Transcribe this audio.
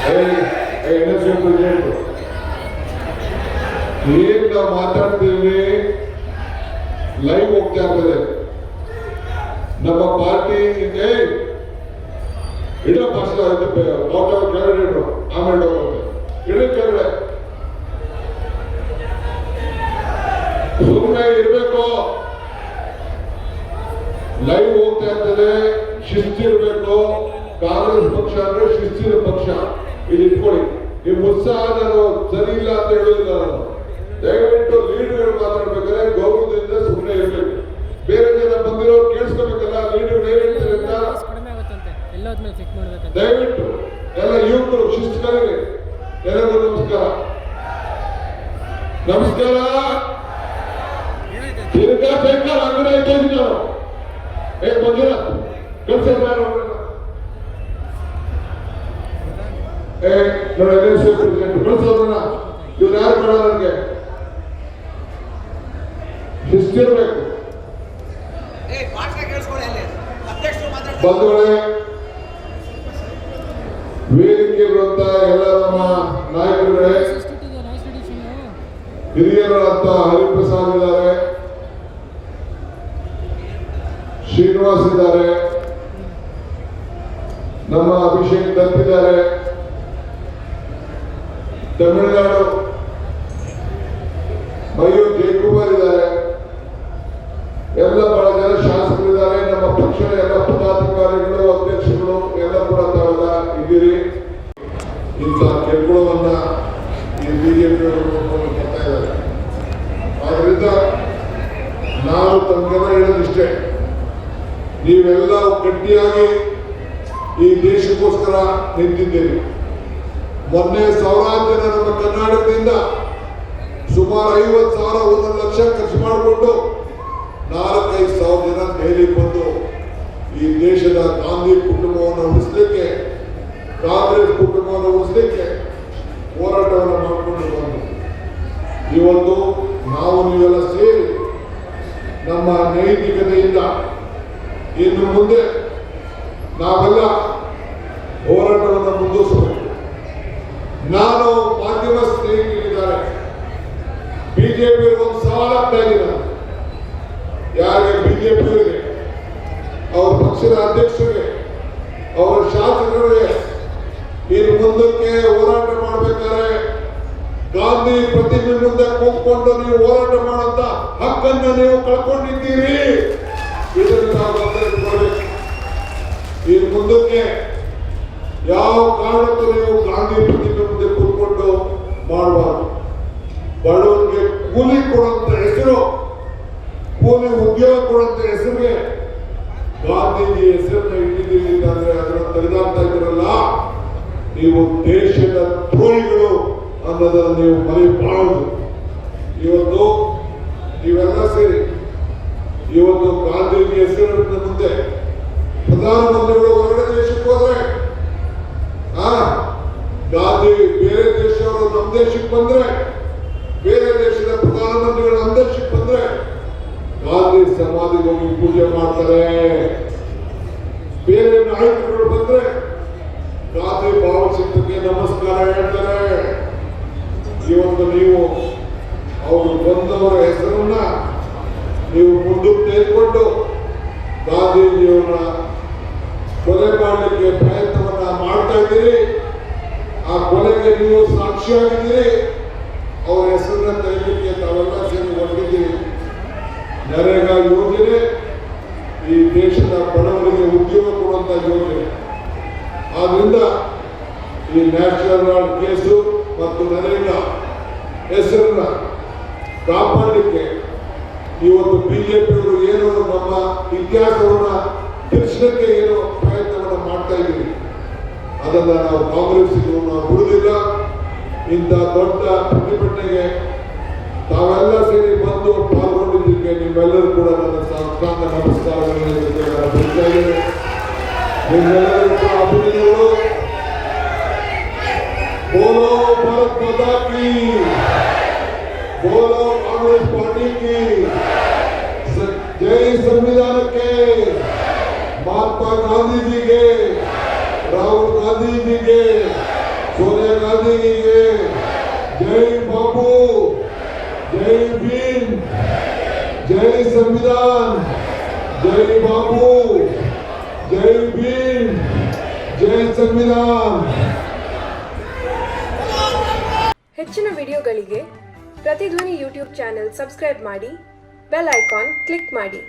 ಏನ್ ನಾವು ಮಾತಾಡ್ತೀವಿ ಲೈವ್ ಹೋಗ್ತಾ ಇರ್ತದೆ ನಮ್ಮ ಪಾರ್ಟಿ ಇಡ ಭಾಷೆ ಕೆಳಗಡೆ ಆಮೇಲೆ ಇಡ ಕೆಳಗಡೆ ಸುಮ್ಮನೆ ಇರ್ಬೇಕು. ಲೈವ್ ಹೋಗ್ತಾ ಇರ್ತದೆ, ಶಿಸ್ತಿರ್ಬೇಕು. ಕಾಂಗ್ರೆಸ್ ಪಕ್ಷ ಅಂದ್ರೆ ಶಿಸ್ತಿನ ಪಕ್ಷ. ಇಲ್ಲಿ ಇಟ್ಕೊಳ್ಳಿ, ನಿಮ್ ಉತ್ಸಾಹ ನಾನು ಸರಿ ಇಲ್ಲ ಅಂತ ಹೇಳುದಿಲ್ಲ. ನಾನು ದಯವಿಟ್ಟು ಲೀಡರ್ ಮಾತಾಡ್ಬೇಕಾದ್ರೆ ಗೌರವದಿಂದ ಸುಮ್ಮನೆ ಇರ್ಬೇಕು. ಬೇರೆ ಜನ ಬಂದಿರೋರು ಕೇಳಿಸ್ಕೋಬೇಕಲ್ಲ, ಲೀಡರ್ ಏನ್ ಹೇಳ್ತಾರೆ ಅಂತ. ದಯವಿಟ್ಟು ಎಲ್ಲ ಯುವಕರು ಶಿಸ್ತು ಕರೀರಿ. ಎಲ್ಲರಿಗೂ ನಮಸ್ಕಾರ. ನಮಸ್ಕಾರ. ತಿರ್ಗಾ ಬೇಕಾದ ಅಂಗಡಿ ಇದ್ದೀನಿ ನಾನು. ಮಂಜುನಾಥ್ ಕೆಲಸ ನೋಡಿ ಕಳಿಸೋದನ್ನ ಇವ್ರು ಯಾರು ಬೇಡ. ನನಗೆ ಶಿಸ್ತಿರ್ಬೇಕು. ಬಂಧುಗಳೇ, ವೇದಿಕೆ ಇರುವಂತ ಎಲ್ಲ ನಮ್ಮ ನಾಯಕರುಗಳೇ, ಹಿರಿಯರಾದಂತ ಹರಿಪ್ರಸಾದ್ ಇದ್ದಾರೆ, ಶ್ರೀನಿವಾಸ್ ಇದ್ದಾರೆ, ನಮ್ಮ ಅಭಿಷೇಕ್ ದತ್ ಇದ್ದಾರೆ, ತಮಿಳುನಾಡು ಮಯೂರ್ ಜಯಕುಮಾರ್ ಇದ್ದಾರೆ, ಎಲ್ಲ ಬಹಳ ಜನ ಶಾಸಕರಿದ್ದಾರೆ. ನಮ್ಮ ಪಕ್ಷದ ಎಲ್ಲ ಪದಾಧಿಕಾರಿಗಳು, ಅಧ್ಯಕ್ಷಗಳು ಎಲ್ಲ ಕೂಡ ತಾವೆಲ್ಲ ಇದ್ದೀರಿ. ಇಂಥ ಕೆಲ್ಗುಳವನ್ನ ಈ ಬಿಜೆಪಿ ಬರ್ತಾ ಇದ್ದಾರೆ. ಆದ್ರಿಂದ ನಾವು ತಮಗೆಲ್ಲ ಹೇಳೋದಿಷ್ಟೇ, ನೀವೆಲ್ಲ ಗಟ್ಟಿಯಾಗಿ ಈ ದೇಶಕ್ಕೋಸ್ಕರ ನಿಂತಿದ್ದೀರಿ. ಮೊನ್ನೆ ಸಾವಿರಾರು ಜನ ನಮ್ಮ ಕರ್ನಾಟಕದಿಂದ ಸುಮಾರು 50,000 1 ಲಕ್ಷ ಖರ್ಚು ಮಾಡಿಕೊಂಡು 4,000-5,000 ಜನ ದೆಹಲಿ ಬಂದು ಈ ದೇಶದ ಗಾಂಧಿ ಕುಟುಂಬವನ್ನು ಉಳಿಸಲಿಕ್ಕೆ, ಕಾಂಗ್ರೆಸ್ ಕುಟುಂಬವನ್ನು ಉಳಿಸಲಿಕ್ಕೆ ಹೋರಾಟವನ್ನು ಮಾಡಿಕೊಂಡು ಬಂದು ಇವತ್ತು ನಾವು ನೀವೆಲ್ಲ ಸೇರಿ ನಮ್ಮ ನೈತಿಕತೆಯಿಂದ ಇನ್ನು ಮುಂದೆ ನಾವೆಲ್ಲ ಹೋರಾಟವನ್ನು ಮುಂದುವರಿಸಬೇಕು. ನಾನು ಮಾಧ್ಯಮ ಸ್ನೇಹಿತರಿದ್ದಾರೆ, ಬಿಜೆಪಿ ಒಂದು ಸವಾಲು ಆಗ್ತಾ ಇದ್ದೀನಿ. ಯಾರಿಗೆ ಬಿಜೆಪಿಯವರಿಗೆ, ಅವರ ಪಕ್ಷದ ಅಧ್ಯಕ್ಷರಿಗೆ, ಅವರ ಶಾಸಕರಿಗೆ ಇನ್ನು ಮುಂದಕ್ಕೆ ಹೋರಾಟ ಮಾಡಬೇಕಾದ್ರೆ ಗಾಂಧಿ ಪ್ರತಿಮೆ ಮುಂದೆ ಕೂತ್ಕೊಂಡು ನೀವು ಹೋರಾಟ ಮಾಡುವಂತ ಹಕ್ಕನ್ನು ನೀವು ಕಳ್ಕೊಂಡಿದ್ದೀರಿ. ಇದನ್ನು ನಾವು ಗಮನಿಸಿಕೊಳ್ಳಬೇಕು. ಇನ್ನು ಮುಂದಕ್ಕೆ ಯಾವ ಕಾರಣಕ್ಕೂ ನೀವು ಗಾಂಧಿ ಪ್ರತಿಮೆ ಮುಂದೆ ಕೂತ್ಕೊಂಡು ಮಾಡಬಾರ್ದು. ಬಡವರಿಗೆ ಕೂಲಿ ಕೊಡುವಂತ ಹೆಸರು, ಕೂಲಿ ಉದ್ಯೋಗ ಕೊಡುವಂತ ಹೆಸರಿಗೆ ಗಾಂಧೀಜಿ ಹೆಸರನ್ನ ಇಟ್ಟಿದ್ದೀರಿ ಅಂತಂದ್ರೆ ಅದನ್ನು ತೆಗೆದಾಗ್ತಾ ಇದ್ದೀರಲ್ಲ, ನೀವು ದೇಶದ ದ್ರೋಹಿಗಳು ಅನ್ನೋದನ್ನು ನೀವು ಮರೆಯಬಾರದು. ಇವತ್ತು ನೀವೆಲ್ಲ ಸೇರಿ ಇವತ್ತು ಗಾಂಧೀಜಿ ಹೆಸರಿನ ಮುಂದೆ ಪ್ರಧಾನಮಂತ್ರಿಗಳು ಹೊರಗಡೆ ದೇಶಕ್ಕೆ ಹೋದ್ರೆ, ಗಾಂಧಿ ಬೇರೆ ದೇಶವರು ನಮ್ಮ ದೇಶಕ್ಕೆ ಬಂದ್ರೆ, ಬೇರೆ ದೇಶದ ಪ್ರಧಾನಮಂತ್ರಿಗಳು ನಮ್ಮ ದೇಶಕ್ಕೆ ಬಂದ್ರೆ ಗಾಂಧಿ ಸಮಾಧಿಗೆ ಹೋಗಿ ಪೂಜೆ ಮಾಡ್ತಾರೆ. ಬೇರೆ ನಾಯಕರುಗಳು ಬಂದ್ರೆ ಗಾಂಧಿ ಭಾವಚಿತ್ರಕ್ಕೆ ನಮಸ್ಕಾರ ಹೇಳ್ತಾರೆ. ಇವತ್ತು ನೀವು ಅವರು ಬಂದವರ ಹೆಸರನ್ನ ನೀವು ಮುಂದಕ್ಕೆ ತೆಗೆದುಕೊಂಡು ಗಾಂಧೀಜಿಯವರ ಕೊಲೆ ಮಾಡಲಿಕ್ಕೆ ಪ್ರಯತ್ನವನ್ನ ಮಾಡ್ತಾ ಇದ್ದೀರಿ. ಆ ಕೊಲೆಗೆ ನೀವು ಸಾಕ್ಷಿಯಾಗಿದ್ದೀರಿ. ಅವರ ಹೆಸರನ್ನ ತೆಗೆಯಲಿಕ್ಕೆ ತಾವೆಲ್ಲ ಸೇರಿ ಹೊರಟಿದ್ದೀರಿ. ನರೇಗಾ ಯೋಜನೆ ಈ ದೇಶದ ಬಡವರಿಗೆ ಉದ್ಯೋಗ ಕೊಡುವಂತ ಯೋಜನೆ. ಆದ್ರಿಂದ ಈ ನ್ಯಾಷನಲ್ ರಾಡ್ ಕೇಸು ಮತ್ತು ನರೇಗಾ ಹೆಸರನ್ನ ಕಾಪಾಡಲಿಕ್ಕೆ ಇವತ್ತು ಬಿಜೆಪಿಯವರು ಏನು ನಮ್ಮ ಇತಿಹಾಸವನ್ನ ತಿಳಿಸಲಿಕ್ಕೆ ಏನು ಪ್ರಯತ್ನವನ್ನು ಮಾಡ್ತಾ ಇದ್ದೀವಿ, ಅದನ್ನ ನಾವು ಕಾಂಗ್ರೆಸ್ ನಾವು ಬಿಡುವುದಿಲ್ಲ. ಇಂಥ ದೊಡ್ಡ ಪ್ರತಿಭಟನೆಗೆ ತಾವೆಲ್ಲ ಸೇರಿ ಬಂದು ಪಾಲ್ಗೊಂಡಿದ್ದಕ್ಕೆ ನಿಮ್ಮೆಲ್ಲರೂ ಕೂಡ ನನ್ನ ಸಾಷ್ಟಾಂಗ ನಮಸ್ಕಾರಗಳನ್ನು ನಿಮ್ಮೆಲ್ಲರೂ ಕೂಡ ಅಭಿನಂದನೆಗಳು. बोलो भारत माता की, बोलो कांग्रेस पार्टी की जय. संविधान के, महात्मा गांधी जी के, राहुल गांधी जी के, ಗಾಂಧಿಗೆ, ಜೈ ಬಾಬು, ಜೈ ಭೀಮ್, ಜೈ ಸಂವಿಧಾನ್, ಜೈ ಬಾಬು, ಜೈ ಭೀಮ್, ಜೈ ಸಂವಿಧಾನ್. ಹೆಚ್ಚಿನ ವಿಡಿಯೋಗಳಿಗೆ ಪ್ರತಿಧ್ವನಿ ಯೂಟ್ಯೂಬ್ ಚಾನೆಲ್ ಸಬ್ಸ್ಕ್ರೈಬ್ ಮಾಡಿ, ಬೆಲ್ ಐಕಾನ್ ಕ್ಲಿಕ್ ಮಾಡಿ.